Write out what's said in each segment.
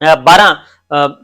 12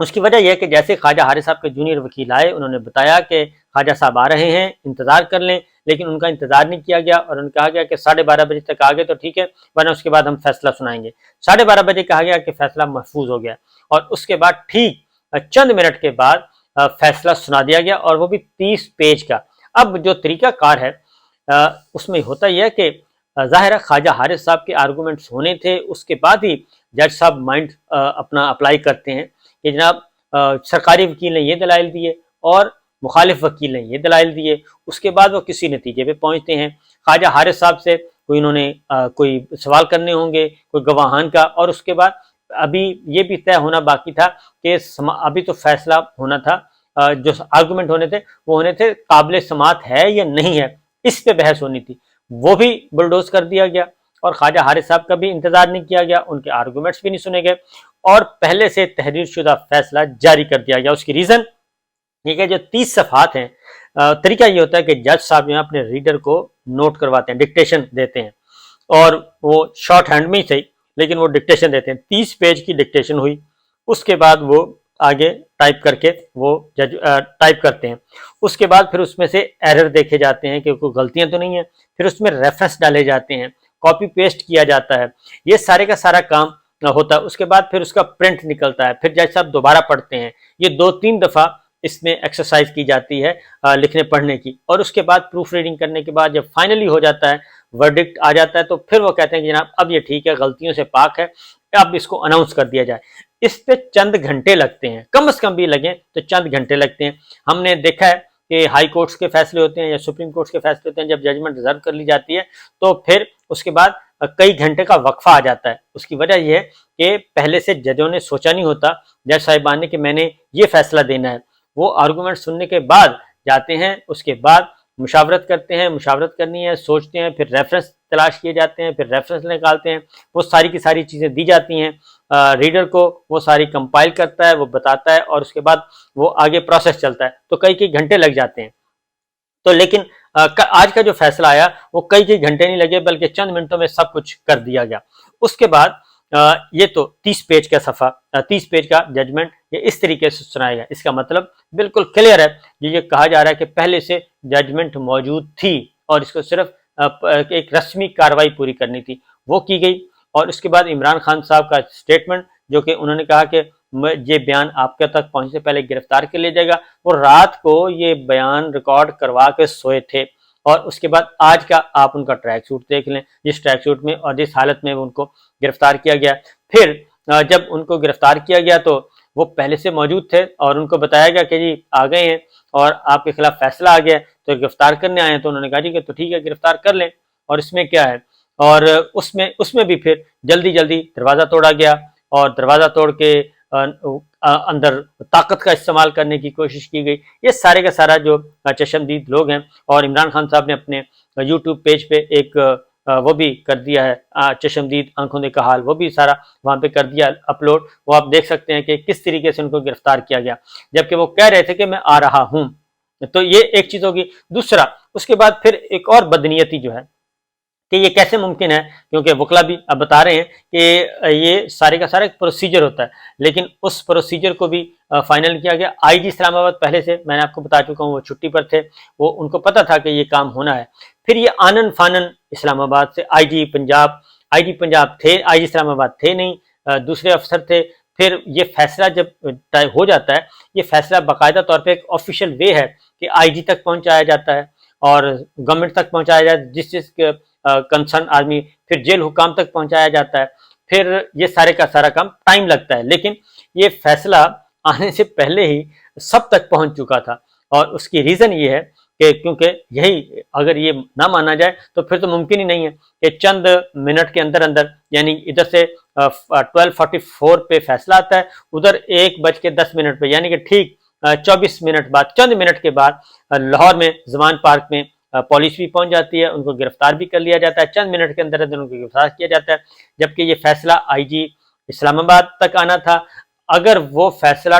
اس کی وجہ یہ ہے کہ جیسے خواجہ حارث صاحب کے جونیئر وکیل آئے، انہوں نے بتایا کہ خواجہ صاحب آ رہے ہیں، انتظار کر لیں، لیکن ان کا انتظار نہیں کیا گیا اور ان کہا گیا کہ 12:30 بجے تک آ گئے تو ٹھیک ہے، ورنہ اس کے بعد ہم فیصلہ سنائیں گے۔ 12:30 بجے کہا گیا کہ فیصلہ محفوظ ہو گیا، اور اس کے بعد ٹھیک چند منٹ کے بعد فیصلہ سنا دیا گیا، اور وہ بھی 30 پیج کا۔ اب جو طریقہ کار ہے اس میں ہوتا یہ ہے کہ ظاہر ہے خواجہ حارث صاحب کے آرگومنٹس ہونے تھے، اس کے بعد ہی جج صاحب مائنڈ اپنا اپلائی کرتے ہیں کہ جناب سرکاری وکیل نے یہ دلائل دیے اور مخالف وکیل نے یہ دلائل دیے، اس کے بعد وہ کسی نتیجے پہ پہنچتے ہیں۔ خواجہ حارث صاحب سے کوئی انہوں نے کوئی سوال کرنے ہوں گے، کوئی گواہان کا، اور اس کے بعد ابھی یہ بھی طے ہونا باقی تھا کہ ابھی تو فیصلہ ہونا تھا، جو آرگومنٹ ہونے تھے وہ ہونے تھے قابل سماعت ہے یا نہیں ہے، اس پہ بحث ہونی تھی، وہ بھی بلڈوز کر دیا گیا، اور خواجہ حارث صاحب کا بھی انتظار نہیں کیا گیا، ان کے آرگومنٹس بھی نہیں سنے گئے، اور پہلے سے تحریر شدہ فیصلہ جاری کر دیا گیا۔ اس کی ریزن یہ کہ جو 30 صفحات ہیں، طریقہ یہ ہوتا ہے کہ جج صاحب یہاں اپنے ریڈر کو نوٹ کرواتے ہیں، ڈکٹیشن دیتے ہیں، اور وہ شارٹ ہینڈ میں ہی صحیح لیکن وہ ڈکٹیشن دیتے ہیں۔ 30 پیج کی ڈکٹیشن ہوئی، اس کے بعد وہ آگے ٹائپ کر کے وہ جج ٹائپ کرتے ہیں، اس کے بعد پھر اس میں سے ایرر دیکھے جاتے ہیں کہ کوئی غلطیاں تو نہیں ہیں، پھر اس میں ریفرنس ڈالے جاتے ہیں، کاپی پیسٹ کیا جاتا ہے، یہ سارے کا سارا کام ہوتا ہے۔ اس کے بعد پھر اس کا پرنٹ نکلتا ہے، پھر جج صاحب دوبارہ پڑھتے ہیں، یہ 2-3 دفعہ اس میں ایکسرسائز کی جاتی ہے لکھنے پڑھنے کی، اور اس کے بعد پروف ریڈنگ کرنے کے بعد جب فائنلی ہو جاتا ہے، ورڈکٹ آ جاتا ہے، تو پھر وہ کہتے ہیں کہ جناب اب یہ ٹھیک ہے، غلطیوں سے پاک ہے، اب اس کو اناؤنس کر دیا جائے۔ اس پہ چند گھنٹے لگتے ہیں، کم از کم بھی لگیں تو چند گھنٹے لگتے ہیں۔ ہم نے دیکھا ہے کہ ہائی کورٹس کے فیصلے ہوتے ہیں یا سپریم کورٹس کے فیصلے ہوتے ہیں، جب ججمنٹ ریزرو کر لی جاتی ہے تو پھر اس کے بعد کئی گھنٹے کا وقفہ آ جاتا ہے۔ اس کی وجہ یہ ہے کہ پہلے سے ججوں نے سوچا نہیں ہوتا، جج صاحبان نے، کہ میں نے یہ فیصلہ دینا ہے، وہ آرگومنٹ سننے کے بعد جاتے ہیں، اس کے بعد مشاورت کرتے ہیں، مشاورت کرنی ہے، سوچتے ہیں، پھر ریفرنس تلاش کیے جاتے ہیں، پھر ریفرنس نکالتے ہیں، وہ ساری کی ساری چیزیں دی جاتی ہیں ریڈر کو، وہ ساری کمپائل کرتا ہے، وہ بتاتا ہے، اور اس کے بعد وہ آگے پروسیس چلتا ہے، تو کئی گھنٹے لگ جاتے ہیں۔ تو لیکن آج کا جو فیصلہ آیا وہ کئی گھنٹے نہیں لگے، بلکہ چند منٹوں میں سب کچھ کر دیا گیا۔ اس کے بعد یہ تو 30 پیج کا صفحہ، 30 پیج کا ججمنٹ یہ اس طریقے سے سنایا گیا۔ اس کا مطلب بالکل کلیئر ہے، یہ کہا جا رہا ہے کہ پہلے سے ججمنٹ موجود تھی اور اس کو صرف ایک رسمی کاروائی پوری کرنی تھی، وہ کی گئی۔ اور اس کے بعد عمران خان صاحب کا سٹیٹمنٹ، جو کہ انہوں نے کہا کہ یہ بیان آپ کے تک پہنچنے سے پہلے گرفتار کر لیا جائے گا، وہ رات کو یہ بیان ریکارڈ کروا کے سوئے تھے، اور اس کے بعد آج کا آپ ان کا ٹریک سوٹ دیکھ لیں، جس ٹریک سوٹ میں اور جس حالت میں ان کو گرفتار کیا گیا۔ پھر جب ان کو گرفتار کیا گیا تو وہ پہلے سے موجود تھے، اور ان کو بتایا گیا کہ جی آ گئے ہیں اور آپ کے خلاف فیصلہ آ گیا تو گرفتار کرنے آئے ہیں، تو انہوں نے کہا جی کہ تو ٹھیک ہے، گرفتار کر لیں، اور اس میں کیا ہے۔ اور اس میں بھی پھر جلدی دروازہ توڑا گیا، اور دروازہ توڑ کے اندر طاقت کا استعمال کرنے کی کوشش کی گئی۔ یہ سارے کا سارا جو چشمدید لوگ ہیں، اور عمران خان صاحب نے اپنے یوٹیوب پیج پہ ایک وہ بھی کر دیا ہے، چشمدید آنکھوں کا حال، وہ بھی سارا وہاں پہ کر دیا اپلوڈ، وہ آپ دیکھ سکتے ہیں کہ کس طریقے سے ان کو گرفتار کیا گیا، جبکہ وہ کہہ رہے تھے کہ میں آ رہا ہوں۔ تو یہ ایک چیز ہوگی۔ دوسرا، اس کے بعد پھر ایک اور بدنیتی جو ہے کہ یہ کیسے ممکن ہے، کیونکہ وکلا بھی اب بتا رہے ہیں کہ یہ سارے کا سارا ایک پروسیجر ہوتا ہے، لیکن اس پروسیجر کو بھی فائنل کیا گیا۔ آئی جی اسلام آباد پہلے سے میں نے آپ کو بتا چکا ہوں، وہ چھٹی پر تھے، وہ ان کو پتہ تھا کہ یہ کام ہونا ہے۔ پھر یہ آنن فانن اسلام آباد سے آئی جی پنجاب تھے، آئی جی اسلام آباد تھے نہیں، دوسرے افسر تھے۔ پھر یہ فیصلہ جب طے ہو جاتا ہے، یہ فیصلہ باقاعدہ طور پہ ایک آفیشیل وے ہے کہ آئی جی تک پہنچایا جاتا ہے اور گورنمنٹ تک پہنچایا جاتا ہے، جس کنسرن آدمی، پھر جیل حکام تک پہنچایا جاتا ہے، پھر یہ سارے کا سارا کام ٹائم لگتا ہے۔ لیکن یہ فیصلہ آنے سے پہلے ہی سب تک پہنچ چکا تھا، اور اس کی ریزن یہ ہے کہ کیونکہ یہی اگر یہ نہ مانا جائے تو پھر تو ممکن ہی نہیں ہے کہ چند منٹ کے اندر یعنی ادھر سے 12:44 پہ فیصلہ آتا ہے، ادھر 1:10 پہ، یعنی کہ ٹھیک 24 منٹ بعد، چند منٹ کے بعد لاہور میں زمان پارک میں پولیس بھی پہنچ جاتی ہے، ان کو گرفتار بھی کر لیا جاتا ہے، چند منٹ کے اندر ان کو گرفتار کیا جاتا ہے، جبکہ یہ فیصلہ آئی جی اسلام آباد تک آنا تھا۔ اگر وہ فیصلہ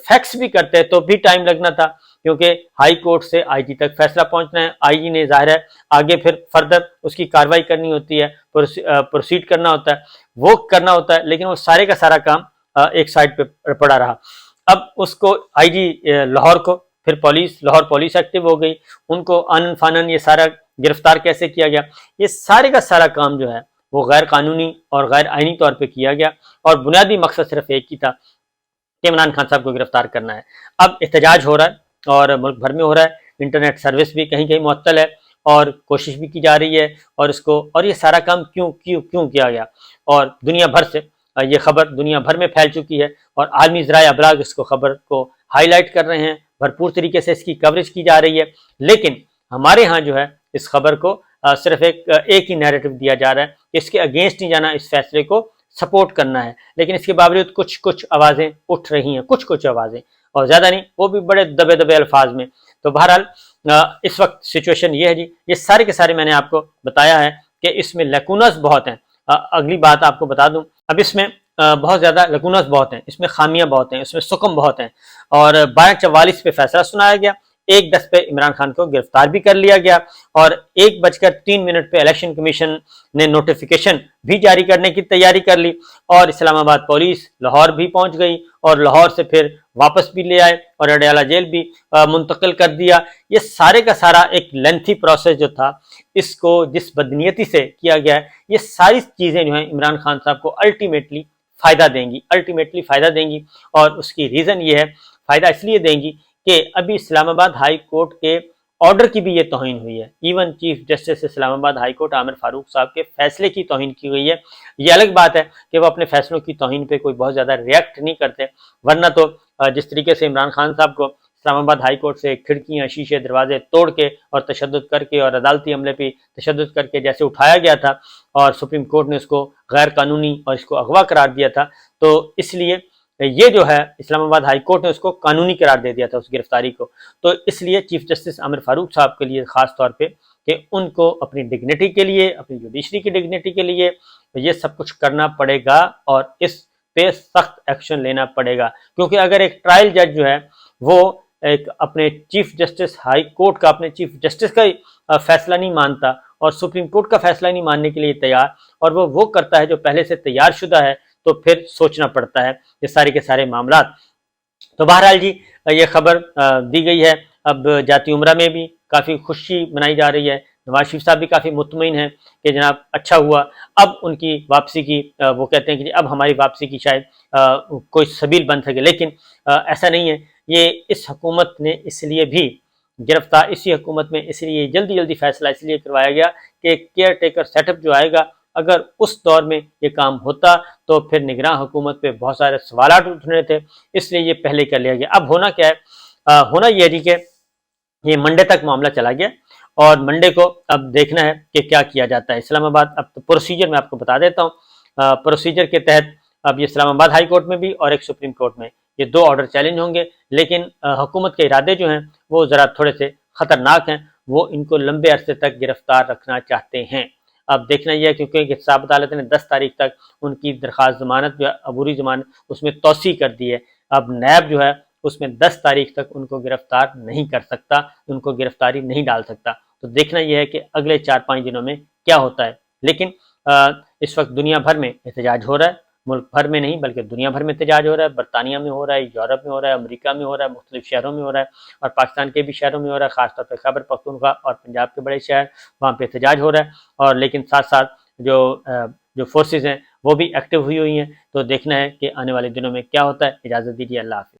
فیکس بھی کرتے تو بھی ٹائم لگنا تھا، کیونکہ ہائی کورٹ سے آئی جی تک فیصلہ پہنچنا ہے، آئی جی نے ظاہر ہے آگے پھر فردر اس کی کاروائی کرنی ہوتی ہے، پروسیڈ کرنا ہوتا ہے، وہ کرنا ہوتا ہے، لیکن وہ سارے کا سارا کام ایک سائڈ پہ پڑا رہا۔ اب اس کو آئی جی لاہور کو، پھر لاہور پولیس ایکٹیو ہو گئی، ان کو آنن فانن یہ سارا گرفتار کیسے کیا گیا، یہ سارے کا سارا کام جو ہے وہ غیر قانونی اور غیر آئینی طور پہ کیا گیا، اور بنیادی مقصد صرف ایک ہی تھا کہ عمران خان صاحب کو گرفتار کرنا ہے۔ اب احتجاج ہو رہا ہے اور ملک بھر میں ہو رہا ہے، انٹرنیٹ سروس بھی کہیں کہیں معطل ہے، اور کوشش بھی کی جا رہی ہے، اور یہ سارا کام کیوں کیا گیا، اور دنیا بھر سے یہ خبر دنیا بھر میں پھیل چکی ہے، اور عالمی ذرائع ابلاغ اس کو خبر کو ہائی لائٹ کر رہے ہیں، بھرپور طریقے سے اس کی کوریج کی جا رہی ہے، لیکن ہمارے ہاں جو ہے اس خبر کو صرف ایک ہی نیریٹو دیا جا رہا ہے کہ اس کے اگینسٹ نہیں جانا، اس فیصلے کو سپورٹ کرنا ہے، لیکن اس کے باوجود کچھ آوازیں اٹھ رہی ہیں، کچھ آوازیں، اور زیادہ نہیں، وہ بھی بڑے دبے الفاظ میں۔ تو بہرحال اس وقت سچویشن یہ ہے جی، یہ سارے کے سارے میں نے آپ کو بتایا ہے کہ اس میں لیکونز بہت ہیں۔ اگلی بات آپ کو بتا دوں، اب اس میں بہت زیادہ لیکونز بہت ہیں، اس میں خامیاں بہت ہیں، اس میں سکم بہت ہیں، اور 12:44 پہ فیصلہ سنایا گیا، 1:10 پہ عمران خان کو گرفتار بھی کر لیا گیا، اور 1:03 پہ الیکشن کمیشن نے نوٹیفیکیشن بھی جاری کرنے کی تیاری کر لی، اور اسلام آباد پولیس لاہور بھی پہنچ گئی، اور لاہور سے پھر واپس بھی لے آئے، اور اڈیالہ جیل بھی منتقل کر دیا۔ یہ سارے کا سارا ایک لینتھی پروسیس جو تھا، اس کو جس بدنیتی سے کیا گیا ہے، یہ ساری چیزیں جو ہیں عمران خان صاحب کو الٹیمیٹلی فائدہ دیں گی، اور اس کی ریزن یہ ہے، فائدہ اس لیے دیں گی کہ ابھی اسلام آباد ہائی کورٹ کے آرڈر کی بھی یہ توہین ہوئی ہے، ایون چیف جسٹس اسلام آباد ہائی کورٹ عامر فاروق صاحب کے فیصلے کی توہین کی ہوئی ہے۔ یہ الگ بات ہے کہ وہ اپنے فیصلوں کی توہین پہ کوئی بہت زیادہ ریئیکٹ نہیں کرتے، ورنہ تو جس طریقے سے عمران خان صاحب کو اسلام آباد ہائی کورٹ سے کھڑکیاں، شیشے، دروازے توڑ کے اور تشدد کر کے اور عدالتی عملے پہ تشدد کر کے جیسے اٹھایا گیا تھا، اور سپریم کورٹ نے اس کو غیر قانونی اور اس کو اغوا قرار دیا تھا، تو اس لیے یہ جو ہے اسلام آباد ہائی کورٹ نے اس کو قانونی قرار دے دیا تھا، اس گرفتاری کو، تو اس لیے چیف جسٹس عامر فاروق صاحب کے لیے خاص طور پہ کہ ان کو اپنی ڈگنیٹی کے لیے، اپنی جوڈیشری کی ڈگنیٹی کے لیے یہ سب کچھ کرنا پڑے گا، اور اس پہ سخت ایکشن لینا پڑے گا، کیونکہ اگر ایک ٹرائل جج جو ہے وہ ایک اپنے چیف جسٹس ہائی کورٹ کا، اپنے چیف جسٹس کا فیصلہ نہیں مانتا، اور سپریم کورٹ کا فیصلہ نہیں ماننے کے لیے تیار، اور وہ کرتا ہے جو پہلے سے تیار شدہ ہے، تو پھر سوچنا پڑتا ہے یہ سارے کے سارے معاملات۔ تو بہرحال جی یہ خبر دی گئی ہے۔ اب جاتی عمرہ میں بھی کافی خوشی منائی جا رہی ہے، نواز شریف صاحب بھی کافی مطمئن ہیں کہ جناب اچھا ہوا، اب ان کی واپسی کی وہ کہتے ہیں کہ اب ہماری واپسی کی شاید کوئی سبیل بن سکے، لیکن ایسا نہیں ہے۔ یہ اس حکومت نے اس لیے بھی گرفتار، اسی حکومت میں اس لیے جلدی فیصلہ اس لیے کروایا گیا کہ کیئر ٹیکر سیٹ اپ جو آئے گا، اگر اس دور میں یہ کام ہوتا تو پھر نگراں حکومت پہ بہت سارے سوالات اٹھنے تھے، اس لیے یہ پہلے کر لیا گیا۔ اب ہونا کیا ہے، ہونا یہ ہے کہ یہ منڈے تک معاملہ چلا گیا، اور منڈے کو اب دیکھنا ہے کہ کیا کیا جاتا ہے۔ اسلام آباد اب تو پروسیجر میں آپ کو بتا دیتا ہوں، پروسیجر کے تحت اب یہ اسلام آباد ہائی کورٹ میں بھی اور ایک سپریم کورٹ میں یہ 2 آرڈر چیلنج ہوں گے، لیکن حکومت کے ارادے جو ہیں وہ ذرا تھوڑے سے خطرناک ہیں، وہ ان کو لمبے عرصے تک گرفتار رکھنا چاہتے ہیں۔ اب دیکھنا یہ ہے کیونکہ احتساب عدالت نے 10 تاریخ تک ان کی درخواست ضمانت جو ہے عبوری ضمانت اس میں توسیع کر دی ہے، اب نیب جو ہے اس میں 10 تاریخ تک ان کو گرفتار نہیں کر سکتا، ان کو گرفتاری نہیں ڈال سکتا، تو دیکھنا یہ ہے کہ اگلے 4-5 دنوں میں کیا ہوتا ہے۔ لیکن اس وقت دنیا بھر میں احتجاج ہو رہا ہے، ملک بھر میں نہیں بلکہ دنیا بھر میں احتجاج ہو رہا ہے، برطانیہ میں ہو رہا ہے، یورپ میں ہو رہا ہے، امریکہ میں ہو رہا ہے، مختلف شہروں میں ہو رہا ہے، اور پاکستان کے بھی شہروں میں ہو رہا ہے، خاص طور پہ خیبر پختونخوا اور پنجاب کے بڑے شہر، وہاں پہ احتجاج ہو رہا ہے، اور لیکن ساتھ ساتھ جو فورسز ہیں وہ بھی ایکٹیو ہوئی ہیں، تو دیکھنا ہے کہ آنے والے دنوں میں کیا ہوتا ہے۔ اجازت دیجیے، اللہ حافظ۔